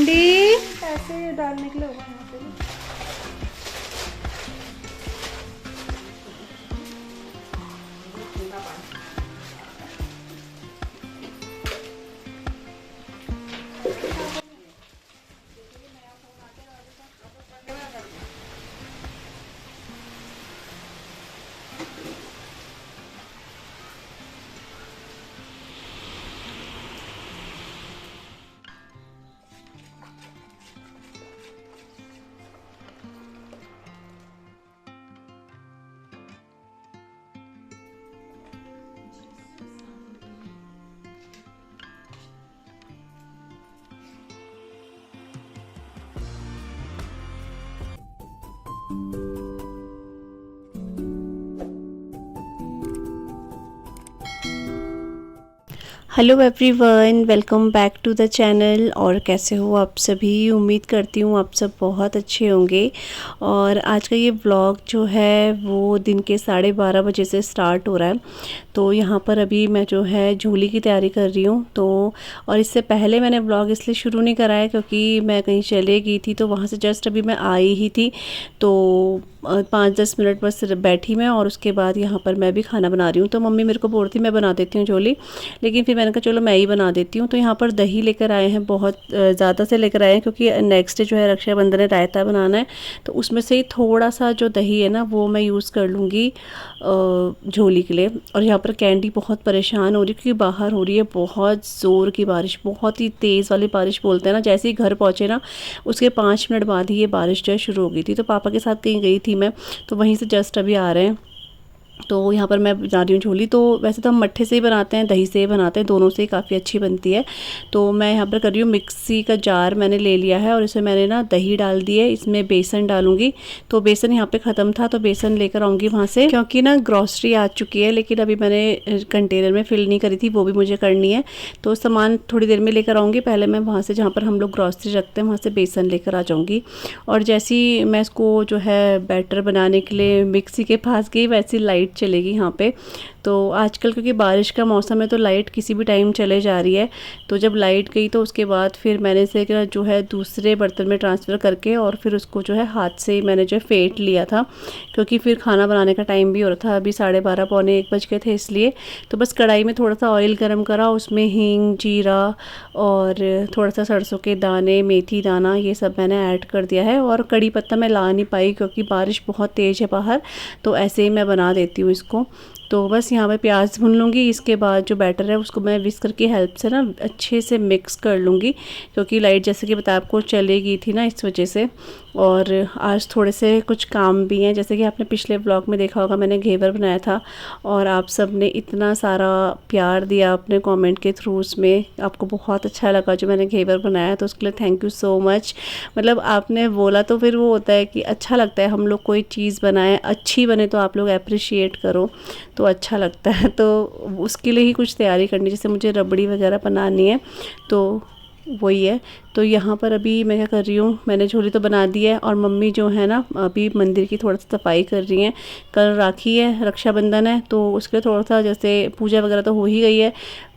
Candy ऐसे डालने के लिए होगा यहाँ पे। Hello everyone, welcome back to the channel. और कैसे हो आप सभी? उम्मीद करती हूँ आप सब बहुत अच्छे होंगे। और आज का ये व्लॉग जो है वो दिन के 12:30 बजे से स्टार्ट हो रहा है। तो यहाँ पर अभी मैं जो है झूली की तैयारी कर रही हूँ। तो और इससे पहले मैंने व्लॉग इसलिए शुरू नहीं कराया क्योंकि मैं कहीं चले गई थी, तो वहाँ से जस्ट अभी मैं आई ही थी। तो 5-10 मिनट बस बैठी मैं, और उसके बाद यहाँ पर मैं भी खाना बना रही हूँ। तो मम्मी मेरे को बोल रही थी मैं बना देती हूँ झोली, लेकिन फिर मैंने कहा चलो मैं ही बना देती हूँ। तो यहाँ पर दही लेकर आए हैं, बहुत ज़्यादा से लेकर आए हैं क्योंकि नेक्स्ट डे जो है रक्षाबंधन है, रायता बनाना है। तो उसमें से ही थोड़ा सा जो दही है ना वो मैं यूज़ कर लूँगी झोली के लिए। और यहाँ पर कैंडी बहुत परेशान हो रही है क्योंकि बाहर हो रही है बहुत ज़ोर की बारिश, बहुत ही तेज़ वाली बारिश बोलते हैं ना। जैसे ही घर पहुँचे ना उसके 5 मिनट बाद ही ये बारिश जो है शुरू हो गई थी। तो पापा के साथ कहीं गई थी मैं, तो वहीं से जस्ट अभी आ रहे हैं। तो यहाँ पर मैं बना रही हूँ झोली। तो वैसे तो हम मट्ठे से ही बनाते हैं, दही से ही बनाते हैं, दोनों से ही काफ़ी अच्छी बनती है। तो मैं यहाँ पर कर रही हूँ, मिक्सी का जार मैंने ले लिया है और इसमें मैंने ना दही डाल दी है, इसमें बेसन डालूंगी। तो बेसन यहाँ पे ख़त्म था तो बेसन लेकर आऊँगी वहाँ से, क्योंकि ना ग्रॉसरी आ चुकी है, लेकिन अभी मैंने कंटेनर में फिल नहीं करी थी, वो भी मुझे करनी है। तो सामान थोड़ी देर में लेकर आऊँगी। पहले मैं वहाँ से, जहाँ पर हम लोग ग्रॉसरी रखते हैं, वहाँ से बेसन लेकर आ जाऊँगी। और जैसे ही मैं इसको जो है बैटर बनाने के लिए मिक्सी के पास गई, वैसी लाइट चलेगी यहाँ पे। तो आजकल क्योंकि बारिश का मौसम है तो लाइट किसी भी टाइम चले जा रही है। तो जब लाइट गई तो उसके बाद फिर मैंने इसे जो है दूसरे बर्तन में ट्रांसफ़र करके और फिर उसको जो है हाथ से मैंने जो है फेंट लिया था, क्योंकि फिर खाना बनाने का टाइम भी हो रहा था। अभी 12:30 पौने 1 बज गए थे इसलिए। तो बस कढ़ाई में थोड़ा सा ऑयल गर्म करा, उसमें हींग, जीरा और थोड़ा सा सरसों के दाने, मेथी दाना, ये सब मैंने ऐड कर दिया है। और कड़ी पत्ता मैं ला नहीं पाई क्योंकि बारिश बहुत तेज़ है बाहर, तो ऐसे ही मैं बना देती हूँ इसको। तो बस यहाँ पे प्याज भून लूँगी। इसके बाद जो बैटर है उसको मैं विस्कर की हेल्प से ना अच्छे से मिक्स कर लूँगी, क्योंकि लाइट जैसे कि बताया आपको चली गई थी ना, इस वजह से। और आज थोड़े से कुछ काम भी हैं, जैसे कि आपने पिछले ब्लॉग में देखा होगा मैंने घेवर बनाया था, और आप सब ने इतना सारा प्यार दिया अपने कमेंट के थ्रू, उसमें आपको बहुत अच्छा लगा जो मैंने घेवर बनाया, तो उसके लिए थैंक यू सो मच। मतलब आपने बोला तो फिर वो होता है कि अच्छा लगता है, हम लोग कोई चीज़ बनाएं, अच्छी बने तो आप लोग अप्रिशिएट करो तो अच्छा लगता है। तो उसके लिए ही कुछ तैयारी करनी, जैसे मुझे रबड़ी वगैरह बनानी है, तो वही है। तो यहाँ पर अभी मैं क्या कर रही हूँ, मैंने झोली तो बना दी है और मम्मी जो है ना अभी मंदिर की थोड़ा सा सफाई कर रही हैं। कल राखी है, रक्षाबंधन है, तो उसके लिए थोड़ा सा, जैसे पूजा वगैरह तो हो ही गई है,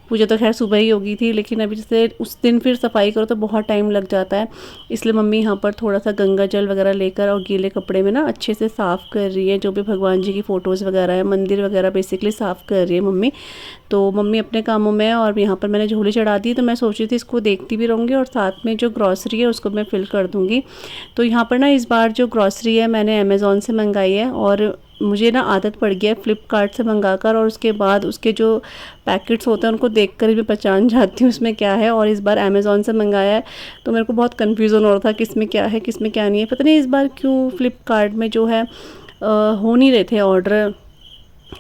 पूजा तो खैर सुबह ही होगी थी, लेकिन अभी जैसे उस दिन फिर सफाई करो तो बहुत टाइम लग जाता है। इसलिए मम्मी यहाँ पर थोड़ा सा गंगा जल वगैरह लेकर और गीले कपड़े में ना अच्छे से साफ़ कर रही है, जो भी भगवान जी की फ़ोटोज़ वगैरह है, मंदिर वगैरह बेसिकली साफ़ कर रही है मम्मी। तो मम्मी अपने कामों में, और यहाँ पर मैंने झोली चढ़ा दी। तो मैं सोच रही थी इसको देखती भी रहूँगी और साथ में जो ग्रॉसरी है उसको मैं फ़िल कर दूँगी। तो यहाँ पर ना इस बार जो ग्रॉसरी है मैंने अमेज़ॉन से मंगाई है, और मुझे ना आदत पड़ गया है फ्लिपकार्ट से मंगाकर, और उसके बाद उसके जो पैकेट्स होते हैं उनको देखकर ही मैं पहचान जाती हूँ उसमें क्या है। और इस बार अमेज़ॉन से मंगाया है तो मेरे को बहुत कन्फ्यूज़न हो रहा था किसमें क्या है किसमें क्या नहीं है। पता नहीं इस बार क्यों फ्लिपकार्ट में जो है हो नहीं रहे थे ऑर्डर,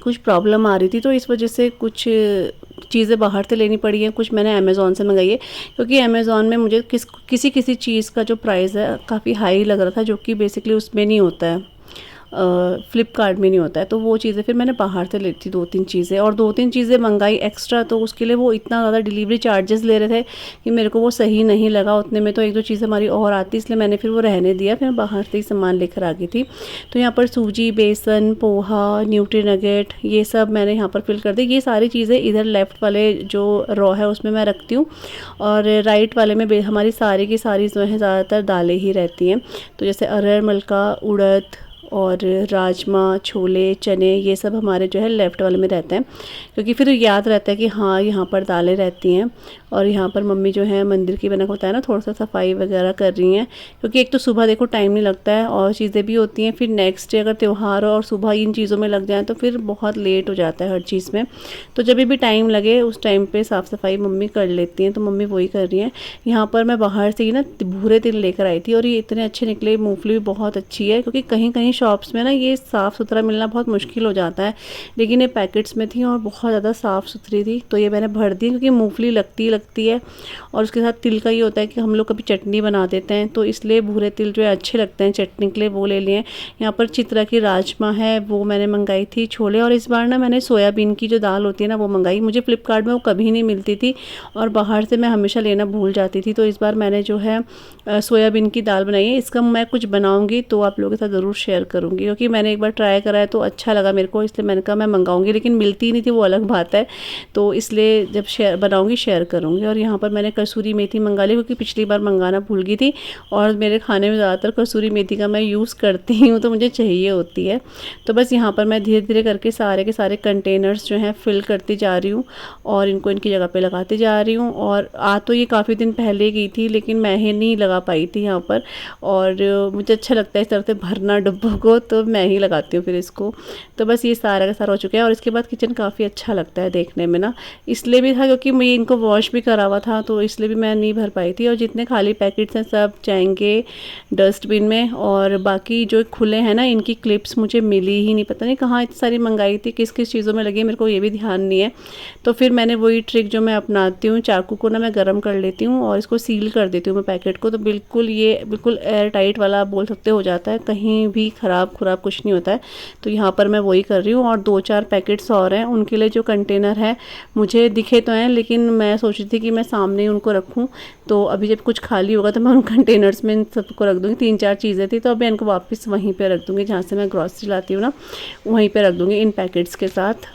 कुछ प्रॉब्लम आ रही थी, तो इस वजह से कुछ चीज़ें बाहर से लेनी पड़ी हैं, कुछ मैंने अमेज़ॉन से मंगाई है। क्योंकि अमेज़ॉन में मुझे किसी चीज़ का जो प्राइस है काफ़ी हाई लग रहा था, जो कि बेसिकली उसमें नहीं होता है। फ़्लिपकार्ट में नहीं होता है। तो वो चीज़ें फिर मैंने बाहर से ली थी 2-3 चीज़ें, और 2-3 चीज़ें मंगाई एक्स्ट्रा, तो उसके लिए वो इतना ज़्यादा डिलीवरी चार्जेस ले रहे थे कि मेरे को वो सही नहीं लगा। उतने में तो 1-2 चीज़ें हमारी और आती, इसलिए मैंने फिर वो रहने दिया, फिर बाहर से ही सामान लेकर आ गई थी। तो यहाँ पर सूजी, बेसन, पोहा, न्यूट्री नगेट, ये सब मैंने यहाँ पर फिल कर दी। ये सारी चीज़ें इधर लेफ़्ट वाले जो रॉ है उसमें मैं रखती हूँ, और राइट वाले में हमारी सारी की सारी जो है ज़्यादातर दालें ही रहती हैं। तो जैसे अरहर, मलका, उड़द और राजमा, छोले, चने, ये सब हमारे जो है लेफ़्ट वाले में रहते हैं, क्योंकि फिर याद रहता है कि हाँ यहाँ पर दालें रहती हैं। और यहाँ पर मम्मी जो है मंदिर की, मैंने होता है ना, थोड़ा सा सफाई वगैरह कर रही हैं, क्योंकि एक तो सुबह देखो टाइम नहीं लगता है और चीज़ें भी होती हैं, फिर नेक्स्ट डे अगर त्यौहार हो और सुबह इन चीज़ों में लग जाए तो फिर बहुत लेट हो जाता है हर चीज़ में। तो जब भी टाइम लगे उस टाइम पे साफ़ सफाई मम्मी कर लेती हैं, तो मम्मी वही कर रही हैं। यहाँ पर मैं बाहर से ही ना भूरे तिल लेकर आई थी, और ये इतने अच्छे निकले। मूंगफली भी बहुत अच्छी है, क्योंकि कहीं कहीं शॉप्स में ना ये साफ़ सुथरा मिलना बहुत मुश्किल हो जाता है, लेकिन ये पैकेट्स में थी और बहुत ज़्यादा साफ़ सुथरी थी, तो ये मैंने भर दी, क्योंकि मूंगफली लगती है। और उसके साथ तिल का ये होता है कि हम लोग कभी चटनी बना देते हैं, तो इसलिए भूरे तिल जो है अच्छे लगते हैं चटनी के लिए, वो ले लिए। यहाँ पर चित्रा की राजमा है, वो मैंने मंगाई थी। छोले, और इस बार ना मैंने सोयाबीन की जो दाल होती है ना वो मंगाई। मुझे फ्लिपकार्ट में वो कभी नहीं मिलती थी, और बाहर से मैं हमेशा लेना भूल जाती थी, तो इस बार मैंने जो है सोयाबीन की दाल बनाई है। इसका मैं कुछ बनाऊँगी तो आप लोगों के साथ ज़रूर शेयर करूँगी, क्योंकि मैंने एक बार ट्राई करा है तो अच्छा लगा मेरे को, इसलिए मैंने कहा मैं मंगाऊँगी, लेकिन मिलती नहीं थी, वो अलग बात है। तो इसलिए जब बनाऊँगी शेयर करूँगी। और यहाँ पर मैंने कसूरी मेथी मंगा ली, क्योंकि पिछली बार मंगाना भूल गई थी, और मेरे खाने में ज़्यादातर कसूरी मेथी का मैं यूज़ करती हूँ, तो मुझे चाहिए होती है। तो बस यहाँ पर मैं धीरे धीरे करके सारे के सारे कंटेनर्स जो हैं फिल करती जा रही हूँ, और इनको इनकी जगह पे लगाती जा रही हूँ। और आ तो ये काफ़ी दिन पहले गई थी, लेकिन मैं ही नहीं लगा पाई थी यहाँ पर, और मुझे अच्छा लगता है इस तरह से भरना डब्बों को, तो मैं ही लगाती हूँ फिर इसको। तो बस ये सारा का सारा हो चुका है, और इसके बाद किचन काफ़ी अच्छा लगता है देखने में ना, इसलिए भी था क्योंकि मैं इनको वॉश भी करा हुआ था, तो इसलिए भी मैं नहीं भर पाई थी। और जितने खाली पैकेट्स हैं सब जाएंगे डस्टबिन में, और बाकी जो खुले हैं ना, इनकी क्लिप्स मुझे मिली ही नहीं, पता नहीं कहाँ इतनी सारी मंगाई थी, किस किस चीज़ों में लगी मेरे को ये भी ध्यान नहीं है। तो फिर मैंने वही ट्रिक जो मैं अपनाती हूँ, चाकू को ना मैं गर्म कर लेती हूँ और इसको सील कर देती हूँ मैं पैकेट को, तो बिल्कुल ये बिल्कुल एयर टाइट वाला बोल सकते हो जाता है, कहीं भी ख़राब कुछ नहीं होता है। तो यहाँ पर मैं वही कर रही हूँ। और 2-4 पैकेट्स और हैं, उनके लिए जो कंटेनर है मुझे दिखे तो हैं, लेकिन मैं सोच रही थी कि मैं सामने ही उनको रखूँ, तो अभी जब कुछ खाली होगा तो मैं उन कंटेनर्स में इन सबको रख दूँगी। 3-4 चीज़ें थी, तो अभी इनको वापस वहीं पे रख दूँगी, जहाँ से मैं ग्रॉसरी लाती हूँ ना, वहीं पे रख दूँगी इन पैकेट्स के साथ।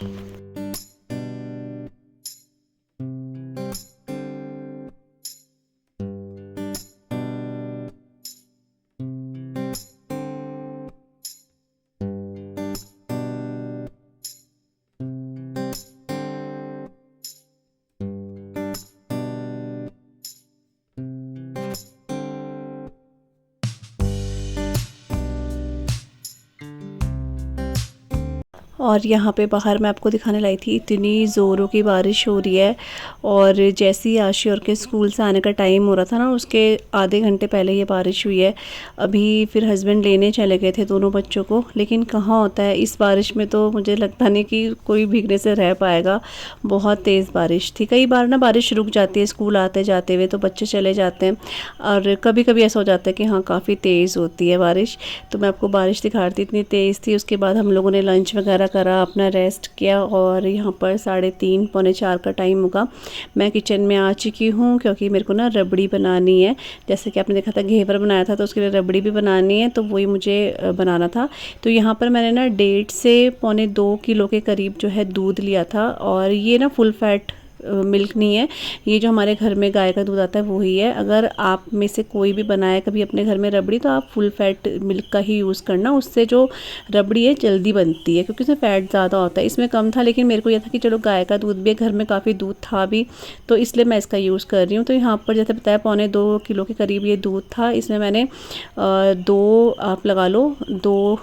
और यहाँ पे बाहर मैं आपको दिखाने लाई थी, इतनी ज़ोरों की बारिश हो रही है। और जैसे ही आशी और के स्कूल से आने का टाइम हो रहा था ना, उसके आधे घंटे पहले ये बारिश हुई है। अभी फिर हस्बैंड लेने चले गए थे दोनों बच्चों को, लेकिन कहाँ होता है इस बारिश में, तो मुझे लगता नहीं कि कोई भीगने से रह पाएगा। बहुत तेज़ बारिश थी। कई बार ना बारिश रुक जाती है स्कूल आते जाते हुए, तो बच्चे चले जाते हैं, और कभी कभी ऐसा हो जाता है कि हाँ काफ़ी तेज़ होती है बारिश। तो मैं आपको बारिश दिखा रही थी, इतनी तेज़ थी। उसके बाद हम लोगों ने लंच वगैरह करा, अपना रेस्ट किया, और यहाँ पर 3:30 पौने 4 का टाइम होगा। मैं किचन में आ चुकी हूँ, क्योंकि मेरे को ना रबड़ी बनानी है। जैसे कि आपने देखा था घेवर बनाया था, तो उसके लिए रबड़ी भी बनानी है, तो वही मुझे बनाना था। तो यहाँ पर मैंने ना 1.5 से पौने 2 किलो के करीब जो है दूध लिया था, और ये ना फुल फैट मिल्क नहीं है, ये जो हमारे घर में गाय का दूध आता है वही है। अगर आप में से कोई भी बनाए कभी अपने घर में रबड़ी, तो आप फुल फैट मिल्क का ही यूज़ करना, उससे जो रबड़ी है जल्दी बनती है, क्योंकि उसमें फ़ैट ज़्यादा होता है। इसमें कम था, लेकिन मेरे को यह था कि चलो गाय का दूध भी है, घर में काफ़ी दूध था भी, तो इसलिए मैं इसका यूज़ कर रही हूँ। तो यहाँ पर जैसे बताया पौने 2 किलो के करीब ये दूध था। इसमें मैंने 2 आप लगा लो 2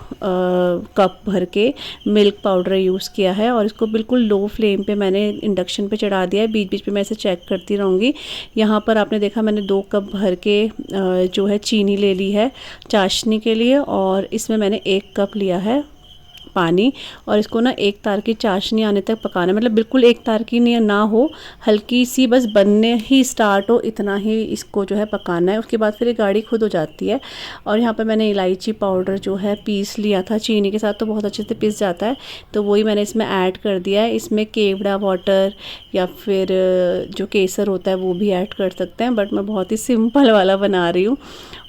कप भर के मिल्क पाउडर यूज़ किया है, और इसको बिल्कुल लो फ्लेम पे मैंने इंडक्शन पे चढ़ा दिया है। बीच बीच पे मैं इसे चेक करती रहूँगी। यहाँ पर आपने देखा मैंने 2 कप भर के जो है चीनी ले ली है चाशनी के लिए, और इसमें मैंने 1 कप लिया है पानी और इसको ना एक तार की चाशनी आने तक पकाना, मतलब बिल्कुल एक तार की नहीं ना हो, हल्की सी बस बनने ही स्टार्ट हो इतना ही इसको जो है पकाना है। उसके बाद फिर ये गाढ़ी खुद हो जाती है। और यहाँ पर मैंने इलायची पाउडर जो है पीस लिया था चीनी के साथ, तो बहुत अच्छे से पिस जाता है, तो वही मैंने इसमें ऐड कर दिया है। इसमें केवड़ा वाटर या फिर जो केसर होता है वो भी ऐड कर सकते हैं, बट मैं बहुत ही सिंपल वाला बना रही हूँ।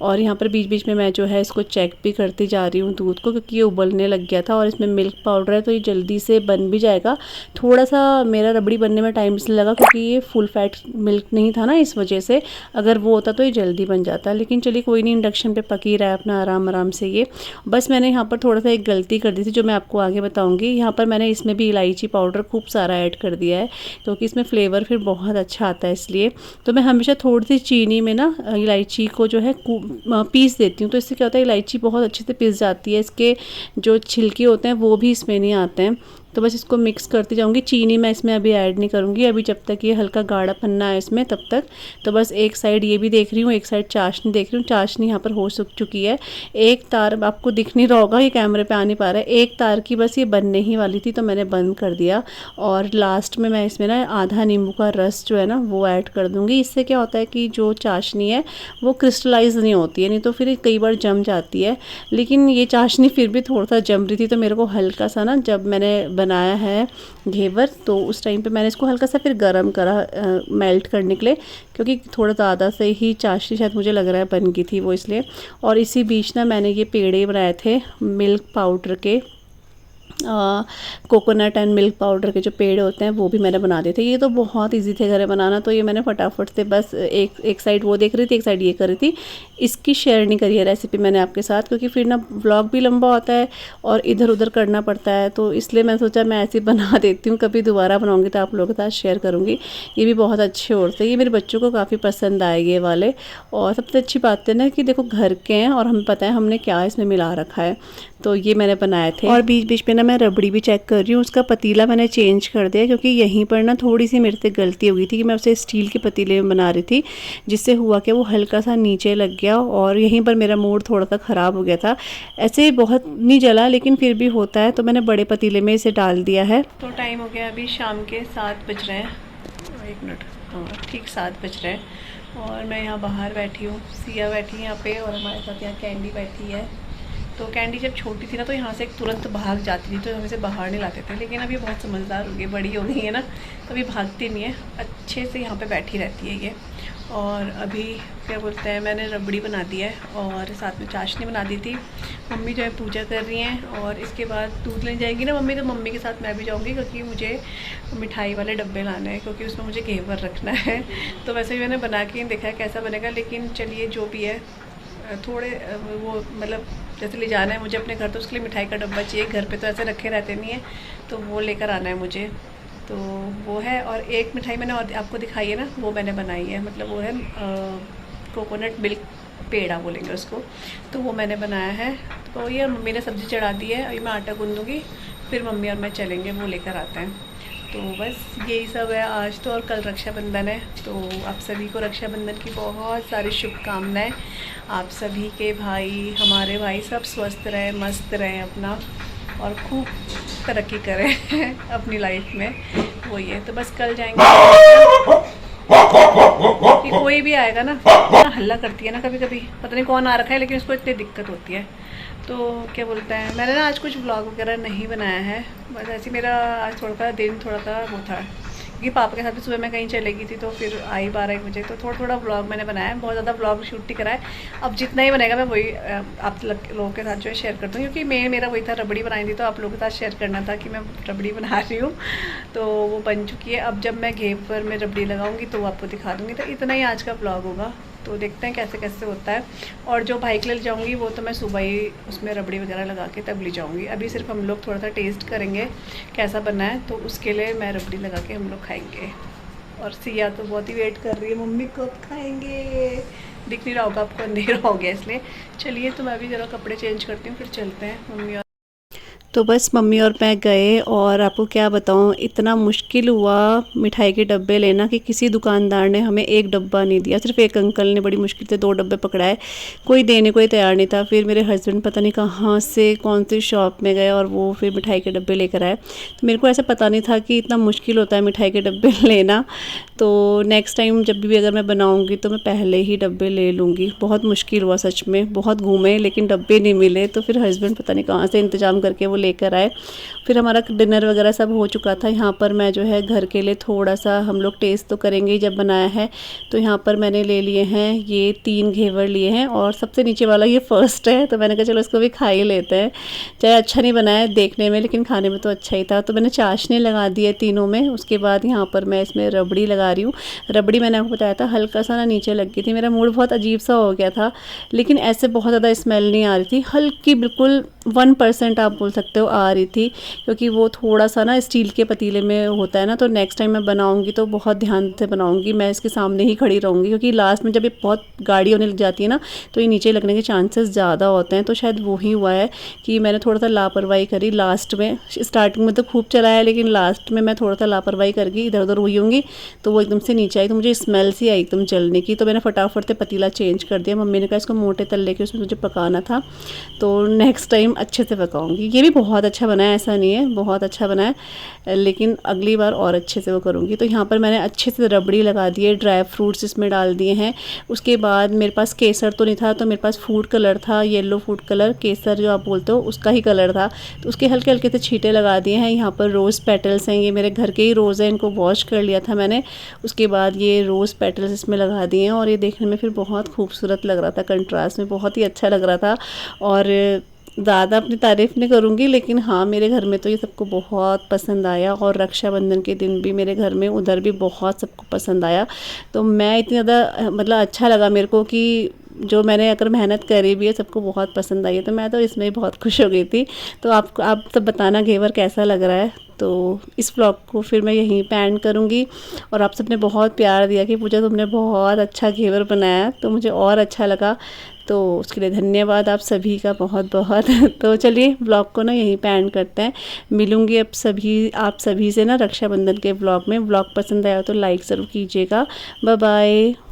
और यहाँ पर बीच बीच में मैं जो है इसको चेक भी करती जा रही हूँ दूध को, क्योंकि ये उबलने लग गया था और इसमें मिल्क पाउडर है तो ये जल्दी से बन भी जाएगा। थोड़ा सा मेरा रबड़ी बनने में टाइम इसलिए लगा क्योंकि ये फुल फैट मिल्क नहीं था ना, इस वजह से। अगर वो होता तो ये जल्दी बन जाता, लेकिन चलिए कोई नहीं, इंडक्शन पे पक ही रहा है अपना आराम आराम से ये। बस मैंने यहाँ पर थोड़ा सा एक गलती कर दी थी जो मैं आपको आगे बताऊँगी। यहाँ पर मैंने इसमें भी इलायची पाउडर खूब सारा ऐड कर दिया है, क्योंकि इसमें फ्लेवर फिर बहुत अच्छा आता है, इसलिए तो मैं हमेशा थोड़ी सी चीनी में ना इलायची को जो है पीस देती हूँ। तो इससे क्या होता है, इलायची बहुत अच्छे से पिस जाती है, इसके जो छिलके होते हैं वो भी इसमें नहीं आते हैं। तो बस इसको मिक्स करती जाऊंगी। चीनी मैं इसमें अभी ऐड नहीं करूँगी अभी, जब तक ये हल्का गाढ़ा पन्ना है इसमें तब तक। तो बस एक साइड ये भी देख रही हूँ, एक साइड चाशनी देख रही हूँ। चाशनी यहाँ पर हो चुकी है। एक तार आपको दिख नहीं रहा होगा, ये कैमरे पे आ नहीं पा रहा है, एक तार की बस ये बनने ही वाली थी तो मैंने बंद कर दिया। और लास्ट में मैं इसमें ना आधा नींबू का रस जो है ना वो ऐड कर दूँगी। इससे क्या होता है कि जो चाशनी है वो क्रिस्टलाइज नहीं होती है, नहीं तो फिर कई बार जम जाती है। लेकिन ये चाशनी फिर भी थोड़ा सा जम रही थी, तो मेरे को हल्का सा ना, जब मैंने बनाया है घेवर तो उस टाइम पे मैंने इसको हल्का सा फिर गरम करा मेल्ट करने के लिए, क्योंकि थोड़ा ज़्यादा से ही चाशनी शायद मुझे लग रहा है बन गई थी वो, इसलिए। और इसी बीच ना मैंने ये पेड़े बनाए थे मिल्क पाउडर के, कोकोनट एंड मिल्क पाउडर के जो पेड़ होते हैं वो भी मैंने बना दिए थे। ये तो बहुत इजी थे घर बनाना, तो ये मैंने फटाफट से बस एक साइड वो देख रही थी, एक साइड ये कर रही थी। इसकी शेयर नहीं करी है रेसिपी मैंने आपके साथ, क्योंकि फिर ना व्लॉग भी लंबा होता है और इधर उधर करना पड़ता है, तो इसलिए मैं सोचा मैं ऐसे बना देती हूँ, कभी दोबारा बनाऊँगी तो आप लोगों के साथ शेयर करूँगी। ये भी बहुत अच्छे होते हैं, ये मेरे बच्चों को काफ़ी पसंद आए ये वाले। और सबसे अच्छी बात है ना कि देखो घर के हैं और हमें पता है हमने क्या इसमें मिला रखा है, तो ये मैंने बनाए थे। और बीच बीच में ना मैं रबड़ी भी चेक कर रही हूँ, उसका पतीला मैंने चेंज कर दिया, क्योंकि यहीं पर ना थोड़ी सी मेरे से गलती हो गई थी कि मैं उसे स्टील के पतीले में बना रही थी, जिससे हुआ कि वो हल्का सा नीचे लग गया और यहीं पर मेरा मूड थोड़ा सा ख़राब हो गया था। ऐसे बहुत नहीं जला लेकिन फिर भी होता है, तो मैंने बड़े पतीले में इसे डाल दिया है। तो टाइम हो गया अभी शाम के 7 बज रहे हैं, 1 मिनट, हाँ ठीक 7 बज रहे हैं। और मैं यहाँ बाहर बैठी हूँ, सिया बैठी है यहाँ पे और हमारे साथ यहाँ कैंडी बैठी है। तो कैंडी जब छोटी थी ना तो यहाँ से तुरंत भाग जाती थी, तो हम इसे बाहर नहीं लाते थे, लेकिन अभी बहुत समझदार हो गई, बड़ी हो गई है ना, तो अभी भागती नहीं है, अच्छे से यहाँ पे बैठी रहती है ये। और अभी क्या बोलते हैं, मैंने रबड़ी बना दी है और साथ में चाशनी बना दी थी। मम्मी जो है पूजा कर रही हैं और इसके बाद दूध लेने जाएगी ना मम्मी, तो मम्मी के साथ मैं भी जाऊँगी, क्योंकि मुझे मिठाई वाले डब्बे लाने हैं, क्योंकि उसमें मुझे घेवर रखना है। तो वैसे ही मैंने बना के देखा है कैसा बनेगा, लेकिन चलिए जो भी है, थोड़े वो मतलब जैसे ले जाना है मुझे अपने घर, तो उसके लिए मिठाई का डब्बा चाहिए। घर पे तो ऐसे रखे रहते नहीं है, तो वो लेकर आना है मुझे, तो वो है। और एक मिठाई मैंने और आपको दिखाई है ना, वो मैंने बनाई है, मतलब वो है कोकोनट मिल्क पेड़ा बोलेंगे उसको, तो वो मैंने बनाया है। तो ये मम्मी ने सब्ज़ी चढ़ा दी है, अभी मैं आटा गूँधूँगी, फिर मम्मी और मैं चलेंगे, वो लेकर आते हैं। तो बस यही सब है आज तो। और कल रक्षाबंधन है, तो आप सभी को रक्षाबंधन की बहुत सारी शुभकामनाएं। आप सभी के भाई, हमारे भाई सब स्वस्थ रहें, मस्त रहें अपना, और खूब तरक्की करें अपनी लाइफ में, वो ये। तो बस कल जाएंगे, कि कोई भी आएगा ना हल्ला करती है ना कभी कभी, पता नहीं कौन आ रखा है, लेकिन उसको इतनी दिक्कत होती है। तो क्या बोलते हैं, मैंने ना आज कुछ व्लॉग वगैरह नहीं बनाया है, बस ऐसे मेरा आज थोड़ा सा दिन थोड़ा सा वो था, क्योंकि पापा के साथ भी सुबह मैं कहीं चले गई थी, तो फिर आई 12-1 बजे, तो थोड़ा थोड़ा व्लॉग मैंने बनाया है, बहुत ज़्यादा व्लॉग शूट नहीं करा है। अब जितना ही बनेगा मैं वही आप लोगों के साथ जो है शेयर करता हूँ, क्योंकि मेरा वही था, रबड़ी बनाई थी, तो आप लोगों के साथ शेयर करना था कि मैं रबड़ी बना रही हूँ, तो वो बन चुकी है। अब जब मैं घेवर में रबड़ी लगाऊंगी तो आपको दिखा दूँगी। तो इतना ही आज का व्लॉग होगा, तो देखते हैं कैसे कैसे होता है। और जो भाई के लिए जाऊँगी वो तो मैं सुबह ही उसमें रबड़ी वगैरह लगा के तब ले जाऊँगी। अभी सिर्फ हम लोग थोड़ा सा टेस्ट करेंगे कैसा बना है, तो उसके लिए मैं रबड़ी लगा के हम लोग खाएँगे। और सिया तो बहुत ही वेट कर रही है, मम्मी कब खाएंगे। दिख नहीं रहा होगा आपको, अंधेरा हो गया इसलिए। चलिए तो मैं भी ज़रा कपड़े चेंज करती हूँ, फिर चलते हैं मम्मी और। तो बस मम्मी और मैं गए और आपको क्या बताऊं, इतना मुश्किल हुआ मिठाई के डब्बे लेना कि किसी दुकानदार ने हमें एक डब्बा नहीं दिया। सिर्फ एक अंकल ने बड़ी मुश्किल से 2 डब्बे पकड़ाए, कोई देने को ही तैयार नहीं था। फिर मेरे हस्बैंड पता नहीं कहाँ से कौन सी शॉप में गए और वो फिर मिठाई के डब्बे लेकर आए। तो मेरे को ऐसा पता नहीं था कि इतना मुश्किल होता है मिठाई के डब्बे लेना। तो नेक्स्ट टाइम जब भी अगर मैं बनाऊँगी तो मैं पहले ही डब्बे ले लूँगी। बहुत मुश्किल हुआ सच में, बहुत घूमे लेकिन डब्बे नहीं मिले। तो फिर हस्बैंड पता नहीं कहाँ से इंतज़ाम करके वो लेकर आए। फिर हमारा डिनर वगैरह सब हो चुका था। यहाँ पर मैं जो है घर के लिए थोड़ा सा, हम लोग टेस्ट तो करेंगे ही जब बनाया है। तो यहाँ पर मैंने ले लिए हैं ये 3 घेवर लिए हैं और सबसे नीचे वाला ये फर्स्ट है। तो मैंने कहा चलो इसको भी खा ही लेते हैं, चाहे अच्छा नहीं बनाया देखने में लेकिन खाने में तो अच्छा ही था। तो मैंने चाशनी लगा दी है तीनों में। उसके बाद यहाँ पर मैं इसमें रबड़ी लगा रही हूँ। रबड़ी मैंने आपको बताया था हल्का सा ना नीचे लग गई थी, मेरा मूड बहुत अजीब सा हो गया था, लेकिन ऐसे बहुत ज़्यादा स्मेल नहीं आ रही थी, हल्की बिल्कुल 1% आप बोल सकते हो आ रही थी। क्योंकि वो थोड़ा सा ना स्टील के पतीले में होता है ना, तो नेक्स्ट टाइम मैं बनाऊंगी तो बहुत ध्यान से बनाऊंगी। मैं इसके सामने ही खड़ी रहूँगी क्योंकि लास्ट में जब ये बहुत गाढ़ी होने लग जाती है ना तो ये नीचे लगने के चांसेस ज़्यादा होते हैं। तो शायद वो ही हुआ है कि मैंने थोड़ा सा लापरवाही करी लास्ट में। स्टार्टिंग में तो खूब चलाया लेकिन लास्ट में मैं थोड़ा सा लापरवाही करके इधर उधर हुई होंगी तो वो एकदम से नीचे आई, तो मुझे स्मेल सी आई एकदम जलने की। तो मैंने फटाफट से पतीला चेंज कर दिया। मम्मी ने कहा इसको मोटे तल्ले के उसमें मुझे पकाना था, तो नेक्स्ट टाइम अच्छे से पकाऊंगी। ये भी बहुत अच्छा बना है, ऐसा नहीं है, बहुत अच्छा बना है लेकिन अगली बार और अच्छे से वो करूँगी। तो यहाँ पर मैंने अच्छे से रबड़ी लगा दी है, ड्राई फ्रूट्स इसमें डाल दिए हैं। उसके बाद मेरे पास केसर तो नहीं था तो मेरे पास फूड कलर था, येलो फूड कलर, केसर जो आप बोलते हो उसका ही कलर था। तो उसके हल्के हल्के से छींटे लगा दिए हैं। यहाँ पर रोज़ पेटल्स हैं, ये मेरे घर के ही रोज़ हैं, इनको वॉश कर लिया था मैंने। उसके बाद ये रोज़ पेटल्स इसमें लगा दिए हैं और ये देखने में फिर बहुत खूबसूरत लग रहा था, कंट्रास्ट में बहुत ही अच्छा लग रहा था। और ज़्यादा अपनी तारीफ़ नहीं करूँगी लेकिन हाँ, मेरे घर में तो ये सबको बहुत पसंद आया और रक्षाबंधन के दिन भी मेरे घर में उधर भी बहुत सबको पसंद आया। तो मैं इतनी ज़्यादा मतलब अच्छा लगा मेरे को कि जो मैंने अगर मेहनत करी भी है सबको बहुत पसंद आई है, तो मैं तो इसमें ही बहुत खुश हो गई थी। तो आपको आप सब बताना घेवर कैसा लग रहा है। तो इस व्लॉग को फिर मैं यहीं पे एंड करूँगी। और आप सबने बहुत प्यार दिया कि पूजा तुमने बहुत अच्छा घेवर बनाया, तो मुझे और अच्छा लगा, तो उसके लिए धन्यवाद आप सभी का बहुत बहुत। तो चलिए व्लॉग को ना यहीं पे एंड करते हैं। मिलूँगी अब आप सभी से ना रक्षाबंधन के व्लॉग में। व्लॉग पसंद आया तो लाइक ज़रूर कीजिएगा। Bye bye.